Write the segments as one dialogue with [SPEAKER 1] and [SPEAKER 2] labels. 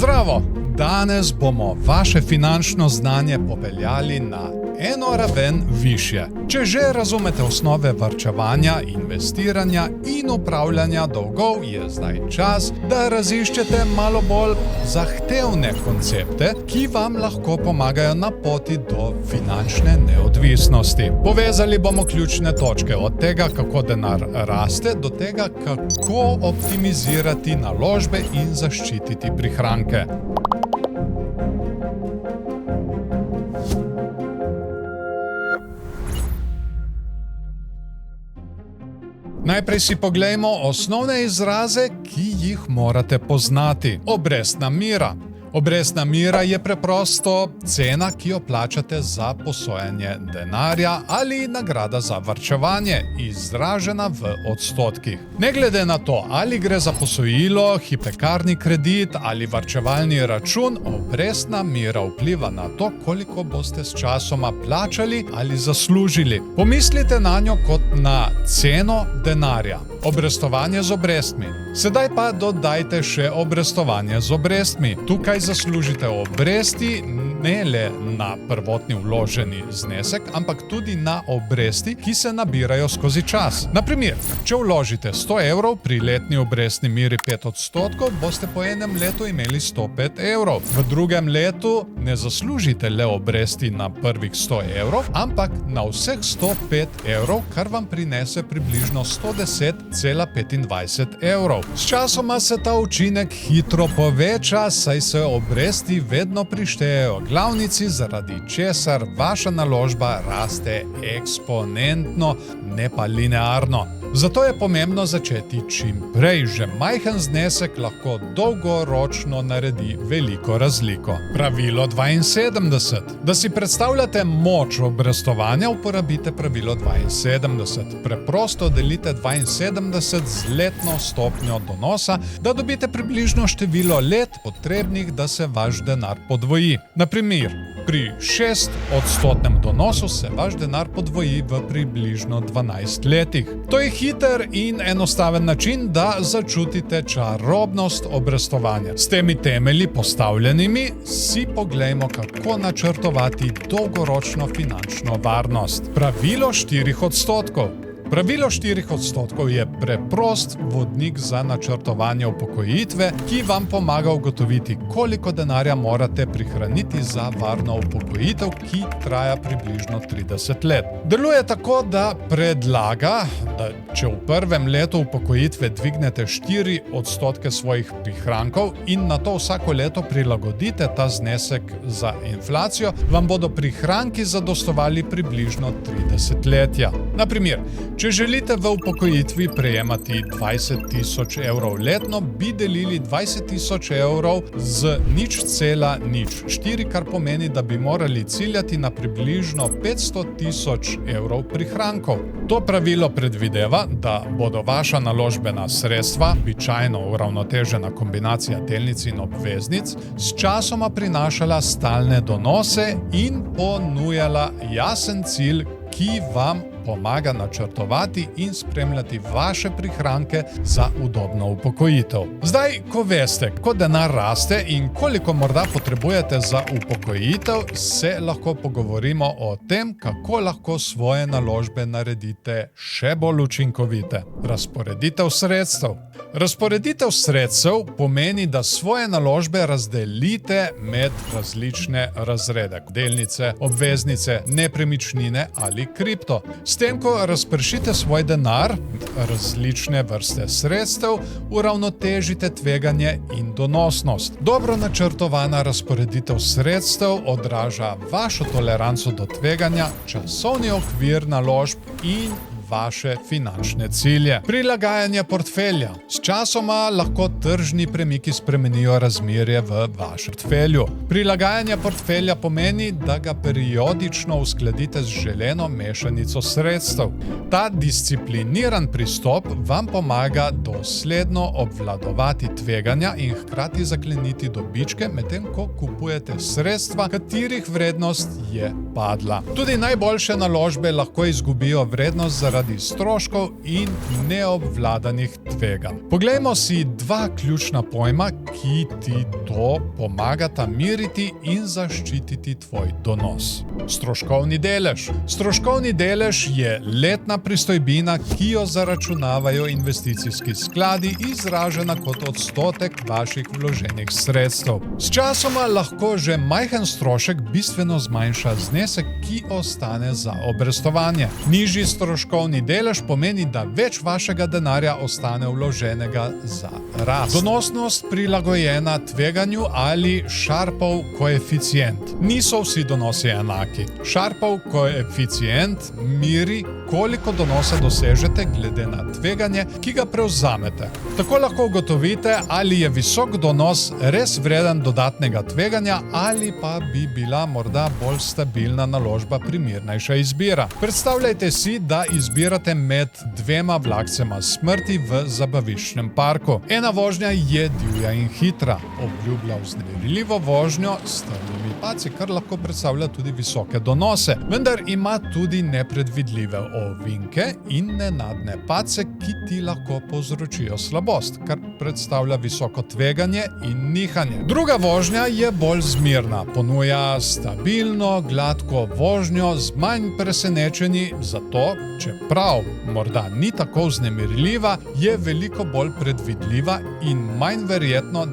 [SPEAKER 1] Zdravo! Danes bomo vaše finančno znanje popeljali na eno raven višje. Če že razumete osnove varčevanja, investiranja in upravljanja dolgov, je zdaj čas, da raziščete malo bolj zahtevne koncepte, ki vam lahko pomagajo na poti do finančne neodvisnosti. Povezali bomo ključne točke od tega, kako denar raste, do tega, kako optimizirati naložbe in zaščititi prihranke. Najprej si poglejmo osnovne izraze, ki jih morate poznati. Obrestna mera. Obrestna mera je preprosto cena, ki jo plačate za posojanje denarja ali nagrada za varčevanje, izražena v odstotkih. Ne glede na to, ali gre za posojilo, hipotekarni kredit ali varčevalni račun, obrestna mera vpliva na to, koliko boste s časoma plačali ali zaslužili. Pomislite nanjo kot na ceno denarja. Obrestovanje z obrestmi. Sedaj pa dodajte še obrestovanje z obrestmi. Tukaj zaslužite obresti ne le na prvotni vloženi znesek, ampak tudi na obresti, ki se nabirajo skozi čas. Na primer, če vložite 100 evrov pri letni obrestni meri 5%, boste po enem letu imeli 105 evrov. V drugem letu ne zaslužite le obresti na prvih 100 evrov, ampak na vseh 105 evrov, kar vam prinese približno 110,25 evrov. S časoma se ta učinek hitro poveča, saj se obresti vedno prištejejo glavnici, zaradi česar vaša naložba raste eksponentno, ne pa linearno. Zato je pomembno začeti čim prej. Že majhen znesek lahko dolgoročno naredi veliko razliko. Pravilo 72. Da si predstavljate moč obrestovanja, uporabite pravilo 72. Preprosto delite 72 z letno stopnjo donosa, da dobite približno število let potrebnih, da se vaš denar podvoji. Na primer, pri 6% donosu se vaš denar podvoji v približno 12 letih. To je hiter in enostaven način, da začutite čarobnost obrestovanja. S temi temelji postavljenimi si poglejmo, kako načrtovati dolgoročno finančno varnost. Pravilo 4%. Pravilo 4% je preprost vodnik za načrtovanje upokojitve, ki vam pomaga ugotoviti, koliko denarja morate prihraniti za varno upokojitev, ki traja približno 30 let. Deluje tako, da predlaga, da če v prvem letu upokojitve dvignete 4% svojih prihrankov in na to vsako leto prilagodite ta znesek za inflacijo, vam bodo prihranki zadostovali približno 30 letja. Na primer, če želite v upokojitvi prejemati 20.000 evrov letno, bi delili 20.000 evrov z 0,04, kar pomeni, da bi morali ciljati na približno 500.000 evrov prihrankov. To pravilo predvideva, da bodo vaša naložbena sredstva, običajno uravnotežena kombinacija delnic in obveznic, s časoma prinašala stalne donose in ponujala jasen cilj, ki vam pomaga načrtovati in spremljati vaše prihranke za udobno upokojitev. Zdaj, ko veste, ko denar raste in koliko morda potrebujete za upokojitev, se lahko pogovorimo o tem, kako lahko svoje naložbe naredite še bolj učinkovite. Razporeditev sredstev. Razporeditev sredstev pomeni, da svoje naložbe razdelite med različne razrede. Delnice, obveznice, nepremičnine ali kripto. S tem, ko razpršite svoj denar, različne vrste sredstev, uravnotežite tveganje in donosnost. Dobro načrtovana razporeditev sredstev odraža vašo toleranco do tveganja, časovni okvir naložb in vaše finančne cilje. Prilagajanje portfelja. S časoma lahko tržni premiki spremenijo razmerje v vašem portfelju. Prilagajanje portfelja pomeni, da ga periodično uskladite z želeno mešanico sredstev. Ta discipliniran pristop vam pomaga dosledno obvladovati tveganja in hkrati zakleniti dobičke, medtem ko kupujete sredstva, katerih vrednost je padla. Tudi najboljše naložbe lahko izgubijo vrednost zaradi zaradi stroškov in neobvladanih tveganj. Poglejmo si dva ključna pojma, ki ti to pomagata miriti in zaščititi tvoj donos. Stroškovni delež. Stroškovni delež je letna pristojbina, ki jo zaračunavajo investicijski skladi, izražena kot odstotek vaših vloženih sredstev. S časoma lahko že majhen strošek bistveno zmanjša znesek, ki ostane za obrestovanje. Nižji stroškovni delež pomeni, da več vašega denarja ostane vloženega za rast. Donosnost prilagojena tveganju ali Sharpov koeficient. Niso vsi donosi enaki. Sharpov koeficient miri, koliko donosa dosežete glede na tveganje, ki ga prevzamete. Tako lahko ugotovite, ali je visok donos res vreden dodatnega tveganja ali pa bi bila morda bolj stabilna naložba primernejša izbira. Predstavljajte si, da izbirate med dvema vlakcema smrti v zabaviščnem parku. Ena vožnja je divja in hitra, obljublja vznemirljivo vožnjo s strmimi padci, kar lahko predstavlja tudi visoke donose, vendar ima tudi nepredvidljive ovinke in nenadne padce, ki ti lahko povzročijo slabost, kar predstavlja visoko tveganje in nihanje. Druga vožnja je bolj zmirna, ponuja stabilno, gladko vožnjo z manj presenečenji, zato, čeprav morda ni tako vznemirljiva, je veliko bolj predvidljiva in manj verjetno,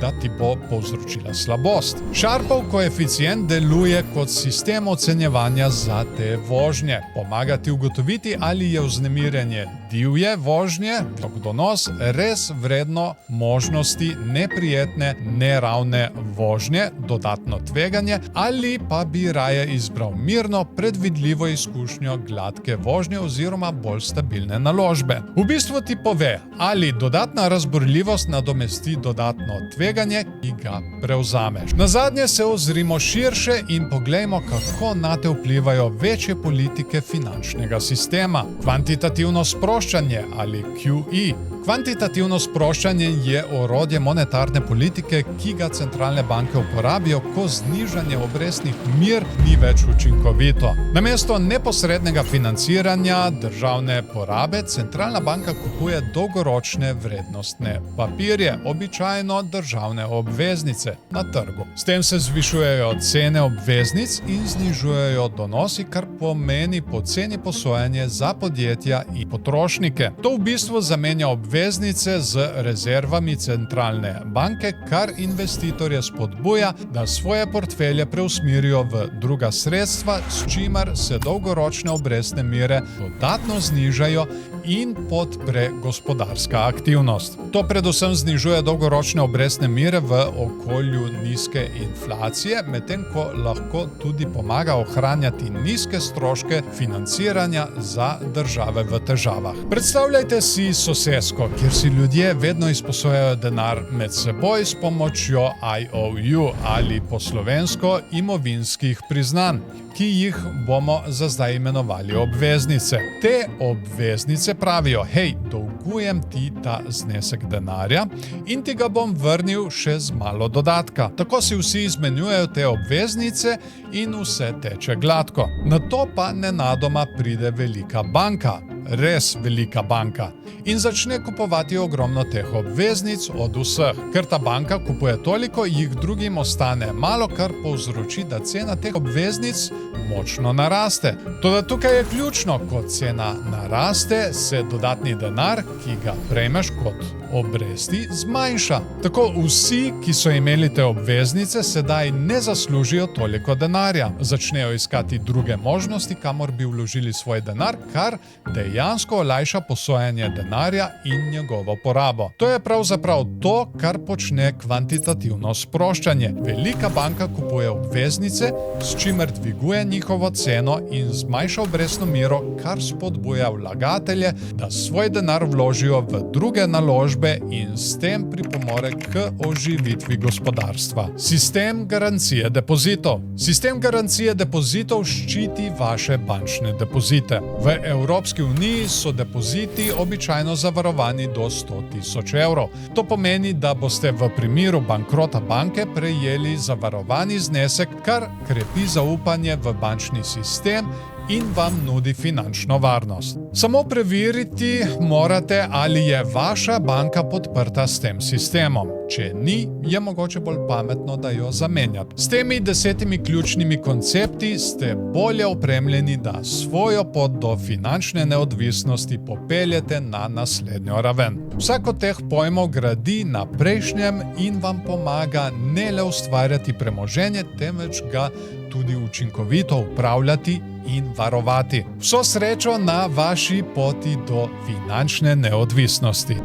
[SPEAKER 1] da ti bo povzročila slabost. Sharpov koeficient deluje kot sistem ocenjevanja za te vožnje. Pomaga ti ugotoviti, ali je vznemirjenje divje vožnje, visok donos, res vredno možnosti neprijetne, neravne vožnje, dodatno tveganje, ali pa bi raje izbral mirno, predvidljivo izkušnjo gladke vožnje oziroma bolj stabilne naložbe. V bistvu ti pove, ali dodatna razburljivost nadomesti dodatno tveganje, ki ga prevzameš. Nazadnje se ozrimo širše in poglejmo, kako nate vplivajo večje politike finančnega sistema. Kvantitativno sproščanje ali QE. Kvantitativno sproščanje je orodje monetarne politike, ki ga centralne banke uporabijo, ko znižanje obrestnih mer ni več učinkovito. Namesto neposrednega financiranja državne porabe, centralna banka kupuje dolgoročne vrednostne papirje, običajno državne obveznice, na trgu. S tem se zvišujejo cene obveznic in znižujejo donosi, kar pomeni poceni posojanje za podjetja in potrošnike. To v bistvu zamenja obveznice z rezervami centralne banke, kar investitorje spodbuja, da svoje portfelje preusmerijo v druga sredstva, s čimer se dolgoročne obrestne mere dodatno znižajo in podpre gospodarska aktivnost. To predvsem znižuje dolgoročne obrestne mere v okolju nizke inflacije, medtem ko lahko tudi pomaga ohranjati nizke stroške financiranja za države v težavah. Predstavljajte si sosesko, kjer si ljudje vedno izposojajo denar med seboj s pomočjo IOU ali po slovensko imovinskih priznanj, ki jih bomo za zdaj imenovali obveznice. Te obveznice pravijo, hej, dolgujem ti ta znesek denarja in ti ga bom vrnil še z malo dodatka. Tako si vsi izmenjujejo te obveznice in vse teče gladko. Nato pa nenadoma pride velika banka, res velika banka, in začne kupovati ogromno teh obveznic od vseh. Ker ta banka kupuje toliko, jih drugim ostane malo, kar povzroči, da cena teh obveznic močno naraste. Toda tukaj je ključno, ko cena naraste, se dodatni denar, ki ga prejmeš kot obresti, zmanjša. Tako vsi, ki so imeli te obveznice, sedaj ne zaslužijo toliko denarja. Začnejo iskati druge možnosti, kamor bi vložili svoj denar, kar dejansko olajša posojanje denarja in njegovo porabo. To je pravzaprav to, kar počne kvantitativno sproščanje. Velika banka kupuje obveznice, s čimer dviguje njihovo ceno in zmanjša obrestno mero, kar spodbuja vlagatelje, da svoj denar vložijo v druge naložbe in s tem pripomore k oživitvi gospodarstva. Sistem garancije depozitov. Sistem garancije depozitov ščiti vaše bančne depozite. V Evropski uniji so depoziti običajno zavarovani do 100.000 evrov. To pomeni, da boste v primeru bankrota banke prejeli zavarovani znesek, kar krepi zaupanje v bančni sistem in vam nudi finančno varnost. Samo preveriti morate, ali je vaša banka podprta s tem sistemom. Če ni, je mogoče bolj pametno, da jo zamenjate. S temi 10 ključnimi koncepti ste bolje opremljeni, da svojo pot do finančne neodvisnosti popeljete na naslednjo raven. Vsak od teh pojmov gradi na prejšnjem in vam pomaga ne le ustvarjati premoženje, temveč ga tudi učinkovito upravljati in varovati. Vso srečo na vaši poti do finančne neodvisnosti.